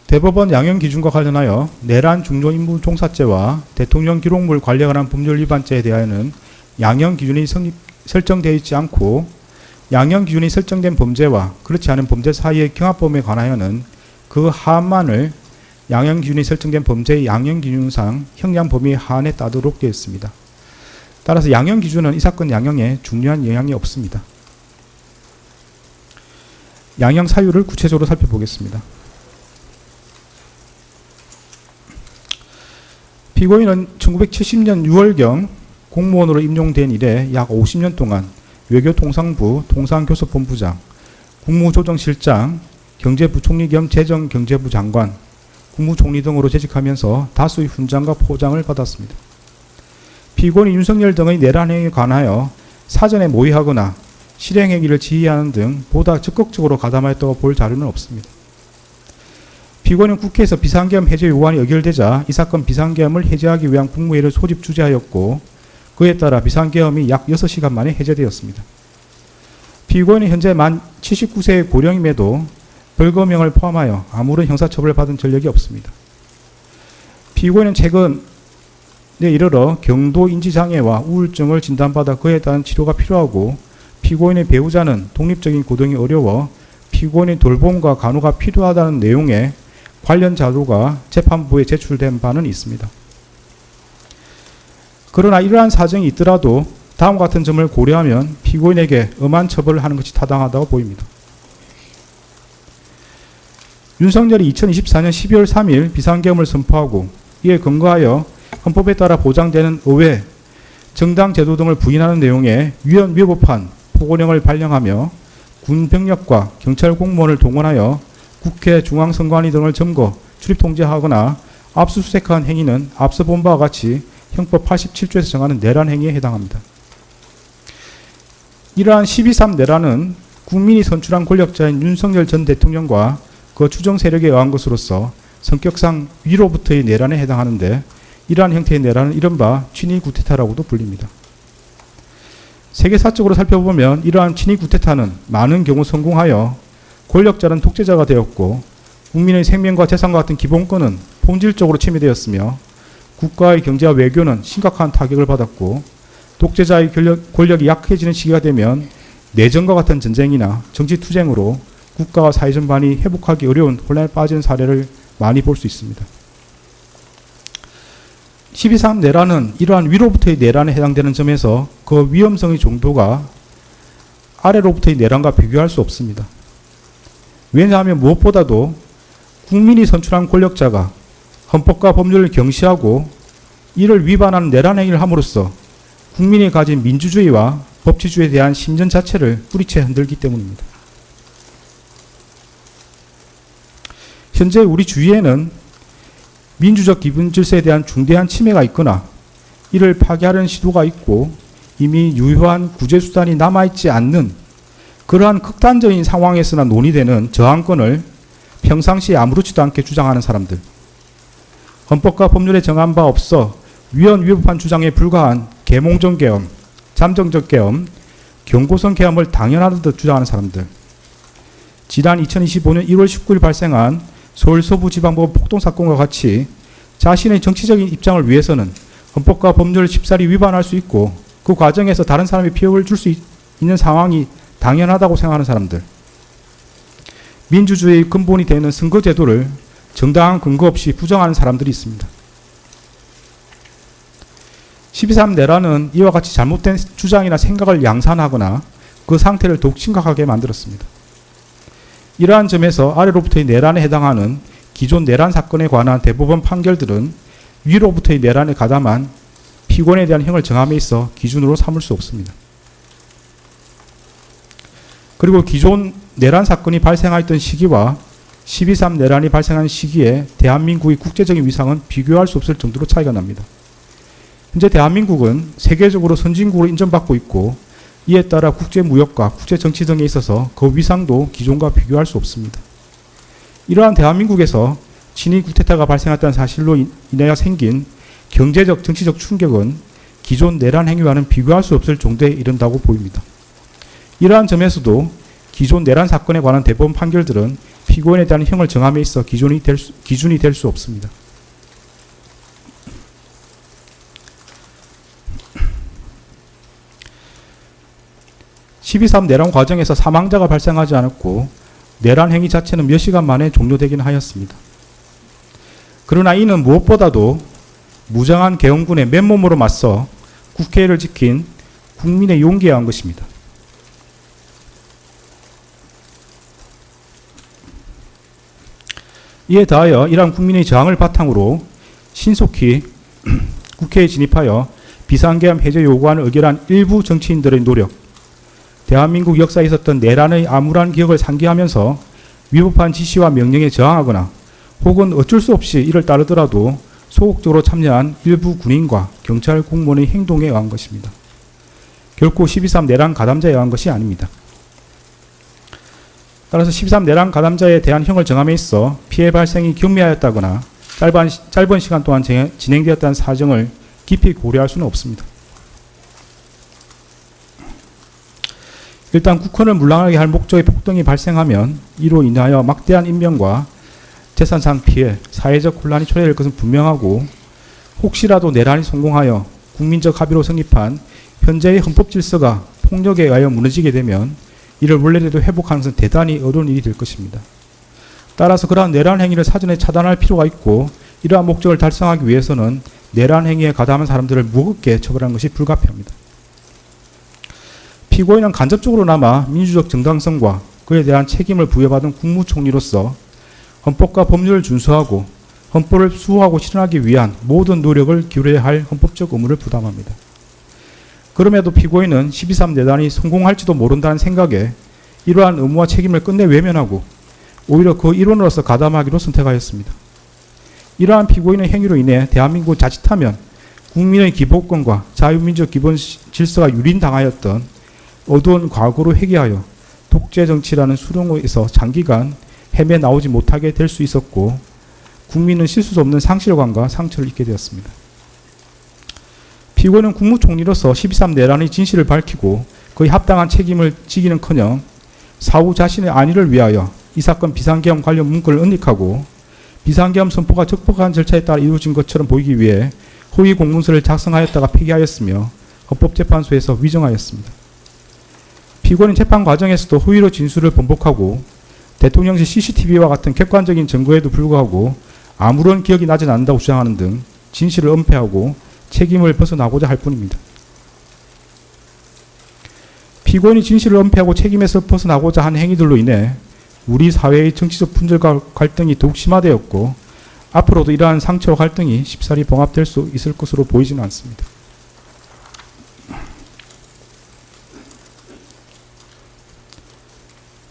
대법원 양형 기준과 관련하여 내란 중요 임무 종사죄와 대통령 기록물 관리에 관한 법률 위반죄에 대하여는 양형 기준이 설정되어 있지 않고 양형 기준이 설정된 범죄와 그렇지 않은 범죄 사이의 경합범에 관하여는 그 하한만을 양형 기준이 설정된 범죄의 양형 기준상 형량 범위 하한에 따르도록 되어 있습니다. 따라서 양형 기준은 이 사건 양형에 중요한 영향이 없습니다. 양형 사유를 구체적으로 살펴보겠습니다. 피고인은 1970년 6월경 공무원으로 임용된 이래 약 50년 동안 외교통상부 통상교섭본부장, 국무조정실장, 경제부총리 겸 재정경제부 장관, 국무총리 등으로 재직하면서 다수의 훈장과 포장을 받았습니다. 피고인 윤석열 등의 내란 행위에 관하여 사전에 모의하거나 실행행위를 지휘하는 등 보다 적극적으로 가담하였다고 볼 자료는 없습니다. 피고인은 국회에서 비상계엄 해제 요구안이 의결되자 이 사건 비상계엄을 해제하기 위한 국무회의를 소집 주재하였고 그에 따라 비상계엄이 약 6시간 만에 해제되었습니다. 피고인은 현재 만 79세의 고령임에도 벌금형을 포함하여 아무런 형사처벌을 받은 전력이 없습니다. 피고인은 최근에 이르러 경도 인지장애와 우울증을 진단받아 그에 따른 치료가 필요하고 피고인의 배우자는 독립적인 고등이 어려워 피고인의 돌봄과 간호가 필요하다는 내용의 관련 자료가 재판부에 제출된 바는 있습니다. 그러나 이러한 사정이 있더라도 다음과 같은 점을 고려하면 피고인에게 엄한 처벌을 하는 것이 타당하다고 보입니다. 윤석열이 2024년 12월 3일 비상계엄을 선포하고 이에 근거하여 헌법에 따라 보장되는 의회, 정당 제도 등을 부인하는 내용의 위헌위법한 포고령을 발령하며 군 병력과 경찰 공무원을 동원하여 국회 중앙선관위 등을 점거, 출입 통제하거나 압수수색한 행위는 앞서 본 바와 같이 형법 87조에서 정하는 내란 행위에 해당합니다. 이러한 12.3 내란은 국민이 선출한 권력자인 윤석열 전 대통령과 그 추정 세력에 의한 것으로서 성격상 위로부터의 내란에 해당하는데 이러한 형태의 내란은 이른바 친위 구테타라고도 불립니다. 세계사적으로 살펴보면 이러한 친위 구테타는 많은 경우 성공하여 권력자는 독재자가 되었고 국민의 생명과 재산과 같은 기본권은 본질적으로 침해되었으며 국가의 경제와 외교는 심각한 타격을 받았고 독재자의 권력이 약해지는 시기가 되면 내전과 같은 전쟁이나 정치투쟁으로 국가와 사회 전반이 회복하기 어려운 혼란에 빠지는 사례를 많이 볼 수 있습니다. 12.3 내란은 이러한 위로부터의 내란에 해당되는 점에서 그 위험성의 정도가 아래로부터의 내란과 비교할 수 없습니다. 왜냐하면 무엇보다도 국민이 선출한 권력자가 헌법과 법률을 경시하고 이를 위반하는 내란 행위를 함으로써 국민이 가진 민주주의와 법치주의에 대한 신념 자체를 뿌리채 흔들기 때문입니다. 현재 우리 주위에는 민주적 기본 질서에 대한 중대한 침해가 있거나 이를 파괴하려는 시도가 있고 이미 유효한 구제수단이 남아있지 않는 그러한 극단적인 상황에서나 논의되는 저항권을 평상시에 아무렇지도 않게 주장하는 사람들, 헌법과 법률에 정한 바 없어 위헌위법한 주장에 불과한 계몽적 계엄, 잠정적 계엄, 경고성 계엄을 당연하듯 주장하는 사람들, 지난 2025년 1월 19일 발생한 서울 서부지방법원 폭동사건과 같이 자신의 정치적인 입장을 위해서는 헌법과 법률을 쉽사리 위반할 수 있고 그 과정에서 다른 사람이 피해를 줄 수 있는 상황이 당연하다고 생각하는 사람들, 민주주의의 근본이 되는 선거제도를 정당한 근거 없이 부정하는 사람들이 있습니다. 12.3 내란은 이와 같이 잘못된 주장이나 생각을 양산하거나 그 상태를 더욱 심각하게 만들었습니다. 이러한 점에서 아래로부터의 내란에 해당하는 기존 내란 사건에 관한 대법원 판결들은 위로부터의 내란에 가담한 피고인에 대한 형을 정함에 있어 기준으로 삼을 수 없습니다. 그리고 기존 내란 사건이 발생하였던 시기와 12.3 내란이 발생한 시기에 대한민국의 국제적인 위상은 비교할 수 없을 정도로 차이가 납니다. 현재 대한민국은 세계적으로 선진국으로 인정받고 있고 이에 따라 국제무역과 국제정치 등에 있어서 그 위상도 기존과 비교할 수 없습니다. 이러한 대한민국에서 친위 구테타가 발생했다는 사실로 인하여 생긴 경제적, 정치적 충격은 기존 내란 행위와는 비교할 수 없을 정도에 이른다고 보입니다. 이러한 점에서도 기존 내란 사건에 관한 대법원 판결들은 피고인에 대한 형을 정함에 있어 기준이 될 수 없습니다. (12.3) 내란 과정에서 사망자가 발생하지 않았고 내란 행위 자체는 몇 시간 만에 종료되긴 하였습니다. 그러나 이는 무엇보다도 무장한 계엄군의 맨몸으로 맞서 국회를 지킨 국민의 용기에 의한 것입니다. 이에 더하여 이러한 국민의 저항을 바탕으로 신속히 국회에 진입하여 비상계엄 해제 요구안을 의결한 일부 정치인들의 노력, 대한민국 역사에 있었던 내란의 암울한 기억을 상기하면서 위법한 지시와 명령에 저항하거나 혹은 어쩔 수 없이 이를 따르더라도 소극적으로 참여한 일부 군인과 경찰 공무원의 행동에 의한 것입니다. 결코 12.3 내란 가담자에 의한 것이 아닙니다. 따라서 12.3 내란 가담자에 대한 형을 정함에 있어 피해 발생이 경미하였다거나 짧은 시간 동안 진행되었다는 사정을 깊이 고려할 수는 없습니다. 일단 국헌을 물랑하게 할 목적의 폭동이 발생하면 이로 인하여 막대한 인명과 재산상 피해, 사회적 혼란이 초래될 것은 분명하고 혹시라도 내란이 성공하여 국민적 합의로 성립한 현재의 헌법 질서가 폭력에 의하여 무너지게 되면 이를 원래대로 회복하는 것은 대단히 어려운 일이 될 것입니다. 따라서 그러한 내란 행위를 사전에 차단할 필요가 있고 이러한 목적을 달성하기 위해서는 내란 행위에 가담한 사람들을 무겁게 처벌하는 것이 불가피합니다. 피고인은 간접적으로나마 민주적 정당성과 그에 대한 책임을 부여받은 국무총리로서 헌법과 법률을 준수하고 헌법을 수호하고 실현하기 위한 모든 노력을 기울여야 할 헌법적 의무를 부담합니다. 그럼에도 피고인은 12.3 내란이 성공할지도 모른다는 생각에 이러한 의무와 책임을 끝내 외면하고 오히려 그 일원으로서 가담하기로 선택하였습니다. 이러한 피고인의 행위로 인해 대한민국은 자칫하면 국민의 기본권과 자유민주적 기본 질서가 유린당하였던 어두운 과거로 회귀하여 독재 정치라는 수렁에서 장기간 헤매 나오지 못하게 될 수 있었고 국민은 씻을 수 없는 상실감과 상처를 입게 되었습니다. 피고인은 국무총리로서 12.3 내란의 진실을 밝히고 그의 합당한 책임을 지기는커녕 사후 자신의 안위를 위하여 이 사건 비상계엄 관련 문건을 은닉하고 비상계엄 선포가 적법한 절차에 따라 이루어진 것처럼 보이기 위해 허위 공문서를 작성하였다가 폐기하였으며 헌법재판소에서 위정하였습니다. 피고인은 재판 과정에서도 허위로 진술을 번복하고 대통령실 CCTV와 같은 객관적인 증거에도 불구하고 아무런 기억이 나지 않는다고 주장하는 등 진실을 은폐하고 책임을 벗어나고자 할 뿐입니다. 피고인이 진실을 은폐하고 책임에서 벗어나고자 한 행위들로 인해 우리 사회의 정치적 분열과 갈등이 더욱 심화되었고 앞으로도 이러한 상처와 갈등이 쉽사리 봉합될 수 있을 것으로 보이지는 않습니다.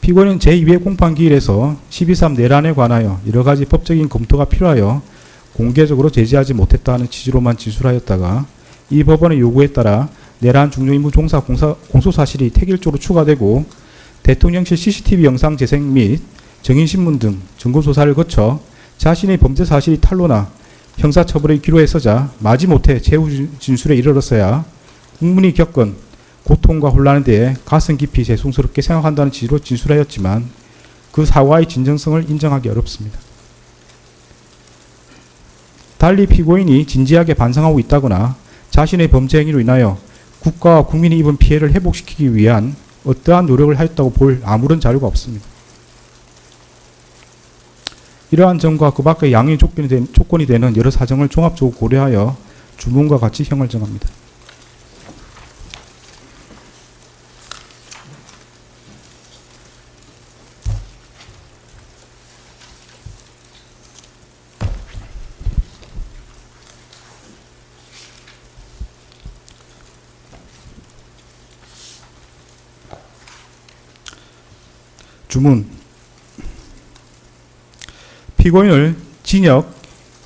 피고인은 제2회 공판기일에서 12.3 내란에 관하여 여러가지 법적인 검토가 필요하여 공개적으로 제지하지 못했다는 취지로만 진술하였다가 이 법원의 요구에 따라 내란 중요임무 종사 공소사실이 택일조로 추가되고 대통령실 CCTV 영상 재생 및 정인신문 등 증거조사를 거쳐 자신의 범죄 사실이 탄로나 형사처벌의 기로에 서자 마지못해 최후 진술에 이르렀어야 국민이 겪은 고통과 혼란에 대해 가슴 깊이 죄송스럽게 생각한다는 취지로 진술하였지만 그 사과의 진정성을 인정하기 어렵습니다. 달리 피고인이 진지하게 반성하고 있다거나 자신의 범죄 행위로 인하여 국가와 국민이 입은 피해를 회복시키기 위한 어떠한 노력을 하였다고 볼 아무런 자료가 없습니다. 이러한 점과 그 밖의 양의 조건이 되는 여러 사정을 종합적으로 고려하여 주문과 같이 형을 정합니다. 주문. 피고인을 징역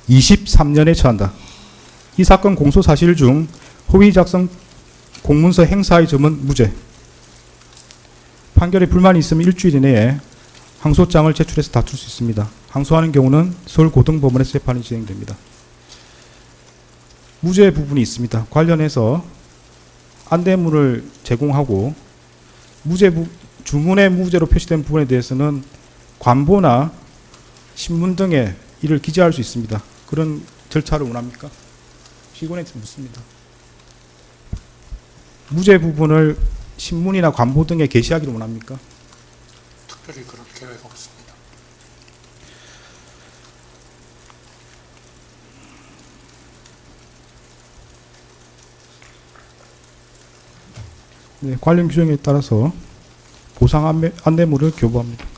23년에 처한다. 이 사건 공소사실 중 허위 작성 공문서 행사의 점은 무죄. 판결에 불만이 있으면 일주일 이내에 항소장을 제출해서 다툴 수 있습니다. 항소하는 경우는 서울고등법원에서 재판이 진행됩니다. 무죄 부분이 있습니다. 관련해서 안대문을 제공하고 주문의 무죄로 표시된 부분에 대해서는 관보나 신문 등에 이를 기재할 수 있습니다. 그런 절차를 원합니까? 피고인한테 묻습니다. 무죄 부분을 신문이나 관보 등에 게시하기를 원합니까? 특별히 그럴 계획 없습니다. 네, 관련 규정에 따라서 보상 안내물을 교부합니다.